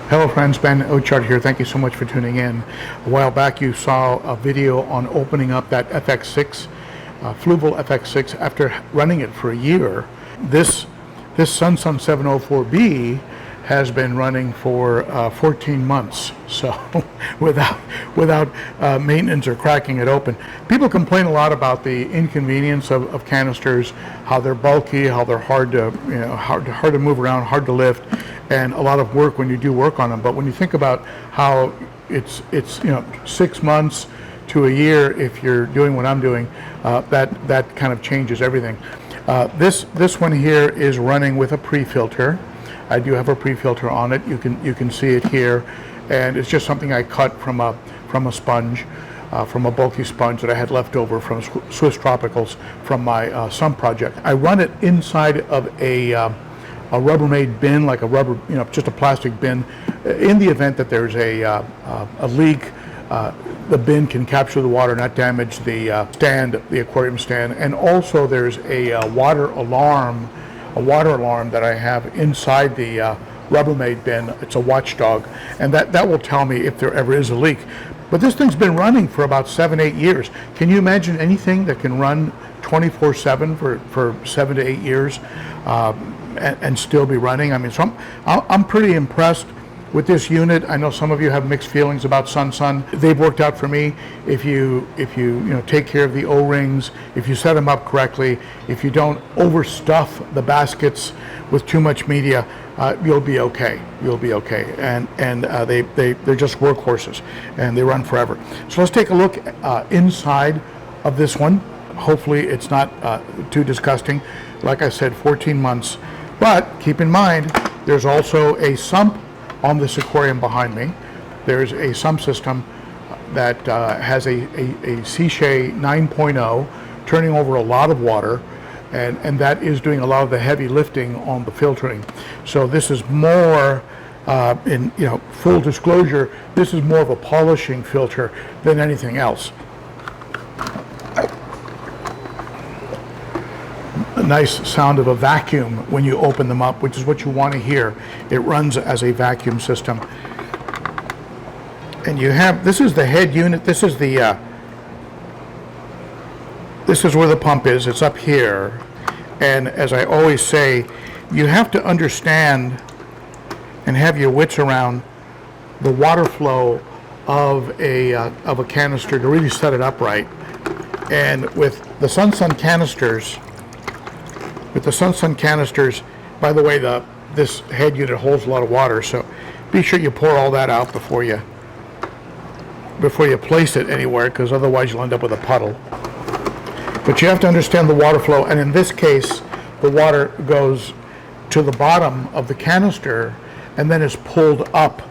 Hello friends, Ben.o.Chichlid here. Thank you so much for tuning in. A while back you saw a video on opening up that FX6, Fluval FX6 after running it for a year. This SunSun 704B has been running for 14 months, so without maintenance or cracking it open. People complain a lot about the inconvenience of canisters, how they're bulky, how they're hard to hard to move around, hard to lift, and a lot of work when you do work on them. But when you think about how it's 6 months to a year if you're doing what I'm doing, that kind of changes everything. This one here is running with a pre-filter. I do have a pre-filter on it. You can see it here, and it's just something I cut from a sponge, from a bulky sponge that I had left over from Swiss Tropicals from my sump project. I run it inside of a Rubbermaid bin, like a rubber, just a plastic bin. In the event that there's a leak, the bin can capture the water, not damage the stand, the aquarium stand. And also there's a water alarm that I have inside the Rubbermaid bin. It's a watchdog, and that will tell me if there ever is a leak. But this thing's been running for about 7-8 years. Can you imagine anything that can run 24/7 for 7 to 8 years and still be running? I mean, so I'm pretty impressed with this unit. I know some of you have mixed feelings about SunSun. They've worked out for me. If you take care of the O-rings, if you set them up correctly, if you don't overstuff the baskets with too much media, you'll be okay. You'll be okay. And they're just workhorses, and they run forever. So let's take a look inside of this one. Hopefully it's not too disgusting. Like I said, 14 months. But keep in mind, there's also a sump on this aquarium behind me. There's a sump system that has a Cichlid 9.0 turning over a lot of water, and that is doing a lot of the heavy lifting on the filtering. So this is more, in full disclosure, this is more of a polishing filter than anything else. A nice sound of a vacuum when you open them up, which is what you want to hear. It runs as a vacuum system. And you have, this is the head unit. This is the this is where the pump is. It's up here. And as I always say, you have to understand and have your wits around the water flow of a canister to really set it up right. And with the SunSun canisters, by the way, this head unit holds a lot of water, so be sure you pour all that out before you place it anywhere, because otherwise you'll end up with a puddle. But you have to understand the water flow, and in this case, the water goes to the bottom of the canister and then is pulled up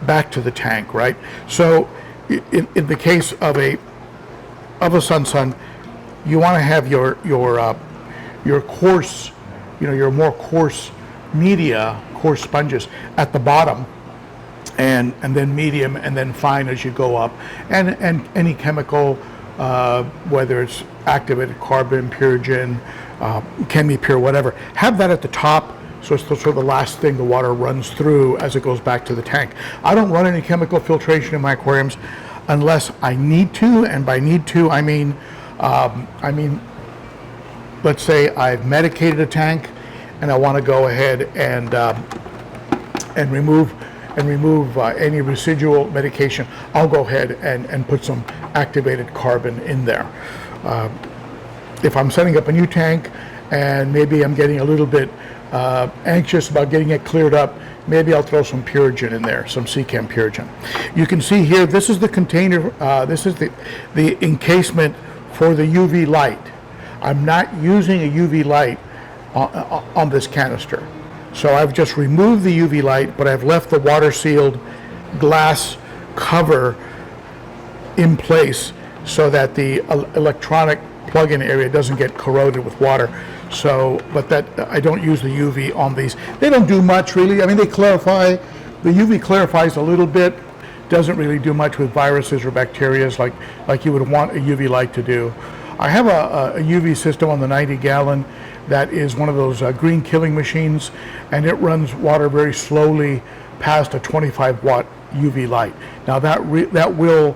back to the tank, right? So in the case of a SunSun, you want to have your coarse, your more coarse media, coarse sponges at the bottom, and then medium, and then fine as you go up, and any chemical, whether it's activated carbon, Purigen, Chemi-Pure, whatever, have that at the top, so it's sort of the last thing the water runs through as it goes back to the tank. I don't run any chemical filtration in my aquariums unless I need to, and by need to I mean let's say I've medicated a tank and I want to go ahead and remove any residual medication. I'll go ahead and put some activated carbon in there. If I'm setting up a new tank and maybe I'm getting a little bit anxious about getting it cleared up, maybe I'll throw some Purigen in there, some Chem Purigen. You can see here, this is the container, this is the encasement for the UV light. I'm not using a UV light on this canister. So I've just removed the UV light, but I've left the water sealed glass cover in place so that the electronic plug-in area doesn't get corroded with water. So, but that I don't use the UV on these. They don't do much really. I mean, they clarify, the UV clarifies a little bit, doesn't really do much with viruses or bacteria like you would want a UV light to do. I have a UV system on the 90-gallon that is one of those green killing machines, and it runs water very slowly past a 25 watt UV light. Now that will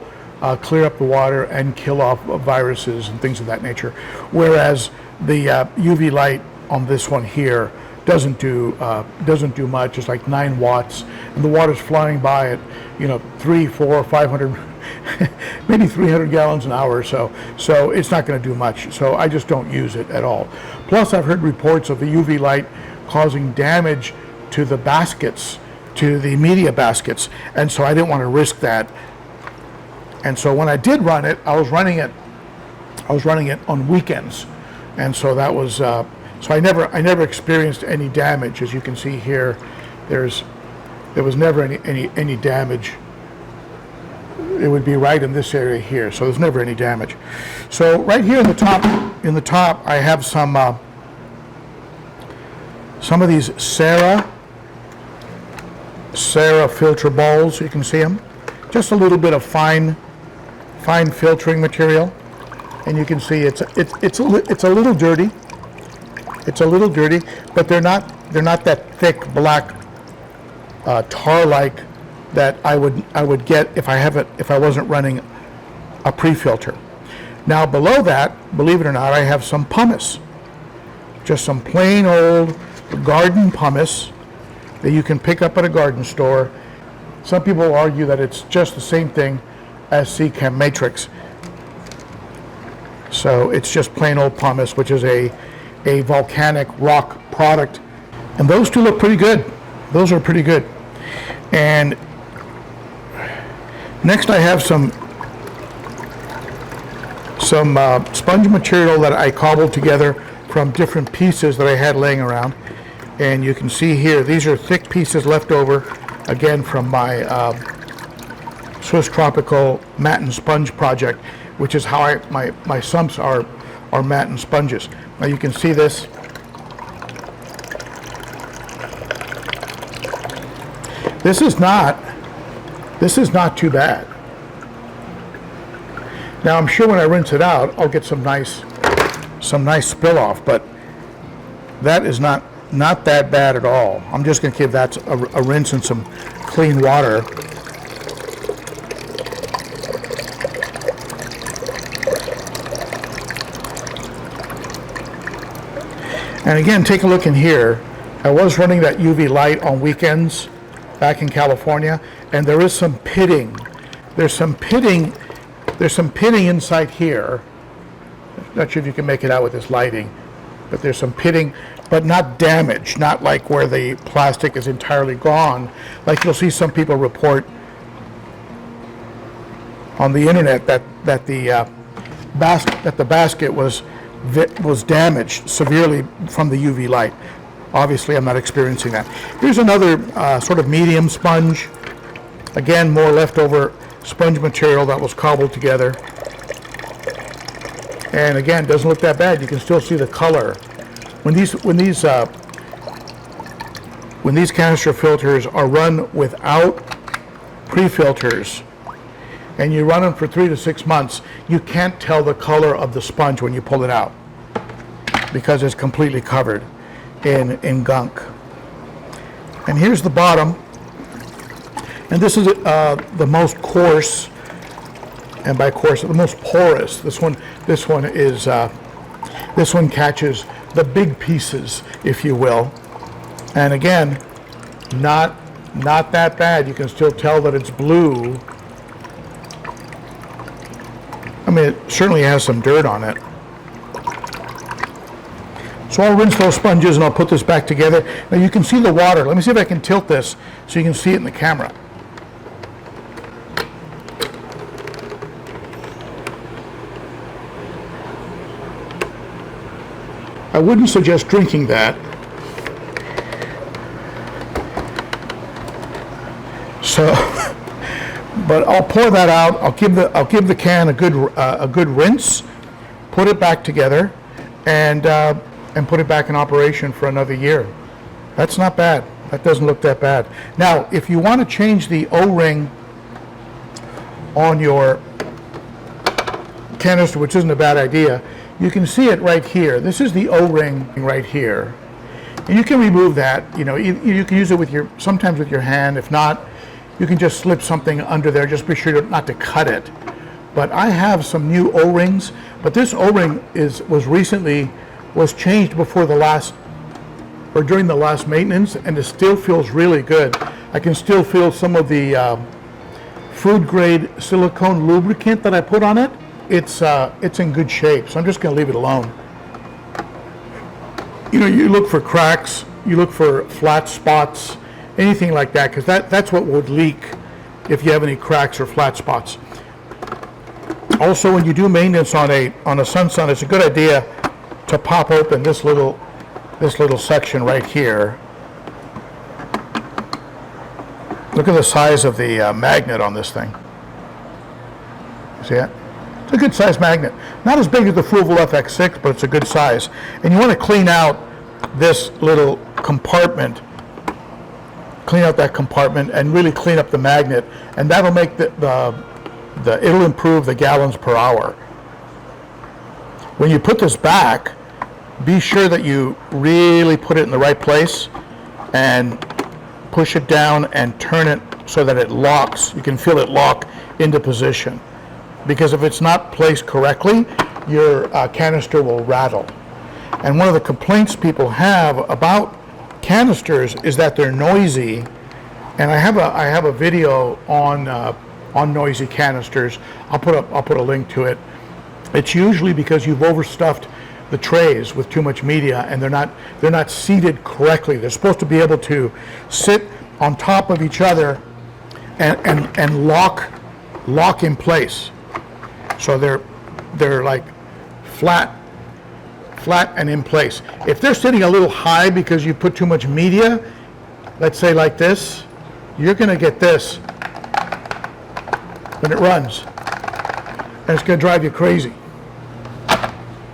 clear up the water and kill off viruses and things of that nature, whereas the UV light on this one here doesn't do much. It's like 9 watts, and the water's flying by at 3, 4, 500 maybe 300 gallons an hour or so. So it's not going to do much. So I just don't use it at all. Plus, I've heard reports of the UV light causing damage to the baskets, to the media baskets, and so I didn't want to risk that. And so when I did run it, I was running it on weekends, and so that was so I never experienced any damage. As you can see here, there was never any damage. It would be right in this area here, so there's never any damage. So right here in the top, I have some of these Sarah filter balls. You can see them. Just a little bit of fine filtering material, and you can see it's a little dirty. It's a little dirty, but they're not that thick black tar-like that I would get if I wasn't running a pre-filter. Now below that, believe it or not, I have some pumice, just some plain old garden pumice that you can pick up at a garden store. Some people argue that it's just the same thing as SunSun Matrix. So it's just plain old pumice, which is a volcanic rock product, and those two look pretty good. Those are pretty good. And next I have some sponge material that I cobbled together from different pieces that I had laying around. And you can see here, these are thick pieces left over, again, from my Swiss Tropical Matte and Sponge project, which is how my sumps are matte and sponges. Now you can see this. This is not too bad. Now I'm sure when I rinse it out, I'll get some nice spill off, but that is not that bad at all. I'm just going to give that a rinse in some clean water. And again, take a look in here. I was running that UV light on weekends back in California, and there is some pitting. There's some pitting inside here. Not sure if you can make it out with this lighting, but there's some pitting, but not damage, not like where the plastic is entirely gone. Like you'll see some people report on the internet that the basket was damaged severely from the UV light. Obviously, I'm not experiencing that. Here's another sort of medium sponge. Again, more leftover sponge material that was cobbled together. And again, doesn't look that bad. You can still see the color. When these canister filters are run without pre-filters, and you run them for 3 to 6 months, you can't tell the color of the sponge when you pull it out because it's completely covered in gunk. And here's the bottom, and this is the most coarse, and by coarse, the most porous. This one catches the big pieces, if you will. And again, not that bad. You can still tell that it's blue. I mean, it certainly has some dirt on it. So I'll rinse those sponges and I'll put this back together. Now you can see the water. Let me see if I can tilt this so you can see it in the camera. I wouldn't suggest drinking that. So, but I'll pour that out. I'll give the can a good rinse, put it back together, and put it back in operation for another year. That's not bad. That doesn't look that bad. Now, if you want to change the O-ring on your canister, which isn't a bad idea, you can see it right here. This is the O-ring right here. And you can remove that, you know, you can use it with sometimes with your hand. If not, you can just slip something under there. Just be sure not to cut it. But I have some new O-rings, but this O-ring was changed before the last, or during the last maintenance, and it still feels really good. I can still feel some of the food grade silicone lubricant that I put on it. It's in good shape, so I'm just going to leave it alone. You know, you look for cracks, you look for flat spots, anything like that, because that's what would leak if you have any cracks or flat spots. Also, when you do maintenance on a SunSun, it's a good idea to pop open this little section right here. Look at the size of the magnet on this thing. See it? It's a good size magnet. Not as big as the Fluval FX6, but it's a good size. And you want to clean out this little compartment. Clean out that compartment and really clean up the magnet, and that'll make it'll improve the gallons per hour. When you put this back, be sure that you really put it in the right place and push it down and turn it so that it locks. You can feel it lock into position. Because if it's not placed correctly, your canister will rattle. And one of the complaints people have about canisters is that they're noisy. And I have a video on noisy canisters. I'll put a link to it. It's usually because you've overstuffed the trays with too much media, and they're not seated correctly. They're supposed to be able to sit on top of each other and lock in place. So they're like flat and in place. If they're sitting a little high because you put too much media, let's say like this, you're going to get this when it runs, and it's going to drive you crazy.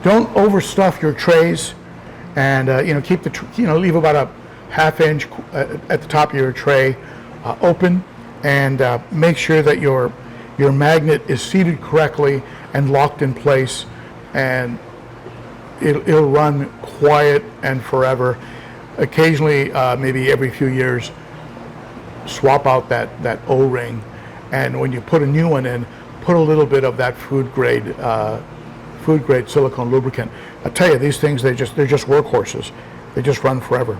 Don't overstuff your trays, and keep leave about a ½ inch at the top of your tray open, and make sure that your magnet is seated correctly and locked in place, and it'll run quiet and forever. Occasionally, maybe every few years, swap out that O-ring, and when you put a new one in, put a little bit of that food grade silicone lubricant. I tell you, these things, they're just workhorses. They just run forever.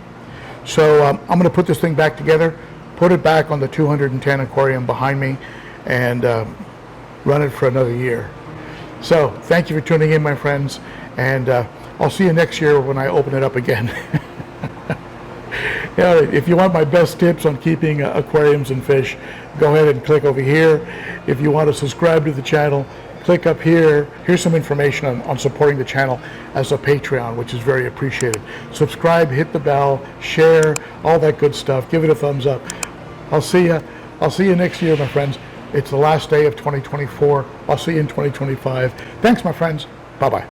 So I'm going to put this thing back together, put it back on the 210 aquarium behind me, and run it for another year. So thank you for tuning in, my friends, and I'll see you next year when I open it up again. If you want my best tips on keeping aquariums and fish, go ahead and click over here. If you want to subscribe to the channel, click up here. Here's some information on supporting the channel as a Patreon, which is very appreciated. Subscribe, hit the bell, share, all that good stuff. Give it a thumbs up. I'll see you next year, my friends. It's the last day of 2024. I'll see you in 2025. Thanks, my friends. Bye-bye.